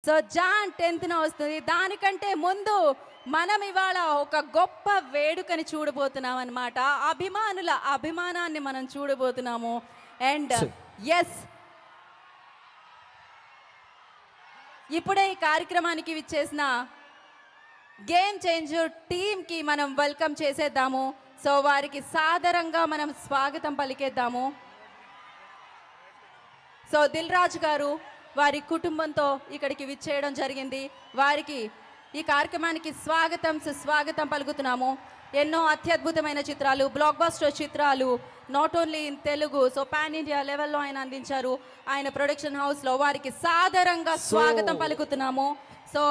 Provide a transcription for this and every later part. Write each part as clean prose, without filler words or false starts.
So John 10న వస్తుంది. దానికంటే ముందు మనం ఇవాళ ఒక గొప్ప వేడుకని చూడబోతున్నాం అన్నమాట. అభిమానుల అభిమానాన్ని మనం చూడబోతున్నాము. అండ్ ఎస్, ఇప్పుడే ఈ కార్యక్రమానికి విచ్చేసిన గేమ్ చేంజర్ టీమ్కి మనం వెల్కమ్ చేసేద్దాము. సో వారికి సాదరంగా మనం స్వాగతం పలికేద్దాము. సో దిల్ రాజు గారు వారి కుటుంబంతో ఇక్కడికి విచ్చేయడం జరిగింది. వారికి ఈ కార్యక్రమానికి సుస్వాగతం పలుకుతున్నాము. ఎన్నో అత్యద్భుతమైన చిత్రాలు, బ్లాక్ బస్టర్ చిత్రాలు, not only in Telugu, so pan India లెవెల్లో ఆయన అందించారు. ఆయన ప్రొడక్షన్ హౌస్లో వారికి సాదరంగా స్వాగతం పలుకుతున్నాము. సో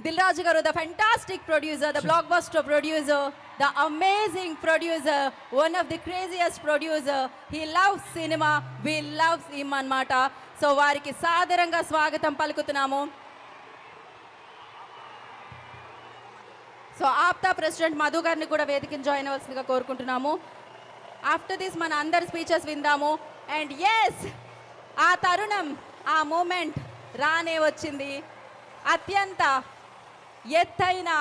దిల్ రాజు గారు, the fantastic producer, the block buster producer, the amazing producer, one of the craziest producer. He loves cinema, we love him అన్నమాట. సో వారికి సాదరంగా స్వాగతం పలుకుతున్నాము. సో ఆప్తా ప్రెసిడెంట్ మధు గారిని కూడా వేదికని జాయిన్ అవ్వాల్సిందిగా కోరుకుంటున్నాము. ఆఫ్టర్ దిస్ మన అందరి స్పీచెస్ విందాము. అండ్ ఎస్, ఆ తరుణం, ఆ మూమెంట్ రానే వచ్చింది. అత్యంత ఎత్తైన,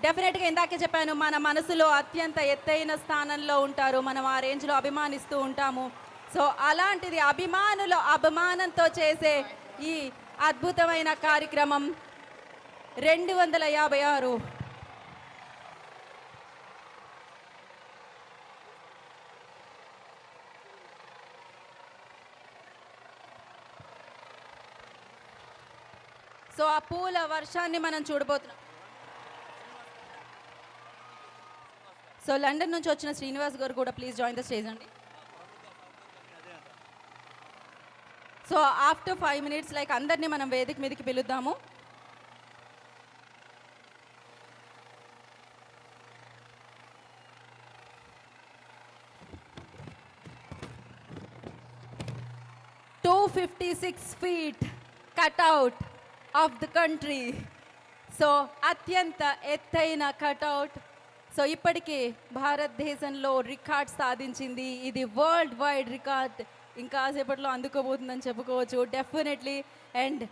డెఫినెట్గా ఇందాకే చెప్పాను, మన మనసులో అత్యంత ఎత్తైన స్థానంలో ఉంటారు. మనం ఆ రేంజ్లో అభిమానిస్తూ ఉంటాము. సో అలాంటిది అభిమానుల అభిమానంతో చేసే ఈ అద్భుతమైన కార్యక్రమం 256. సో ఆ పూల వర్షాన్ని మనం చూడబోతున్నాం. సో లండన్ నుంచి వచ్చిన శ్రీనివాస్ గారు కూడా ప్లీజ్ జాయిన్ ద స్టేజ్ అండి. సో ఆఫ్టర్ 5 minutes లైక్ అందరినీ మనం వేదిక మీదకి పిలుద్దాము. "256 feet cutout of the country." So అత్యంత ఎత్తైన కట్అవుట్. సో ఇప్పటికీ భారతదేశంలో రికార్డ్ సాధించింది. ఇది వరల్డ్ వైడ్ రికార్డ్. ఇంకా సేపట్లో అందుకోబోతుందని చెప్పుకోవచ్చు డెఫినెట్లీ. అండ్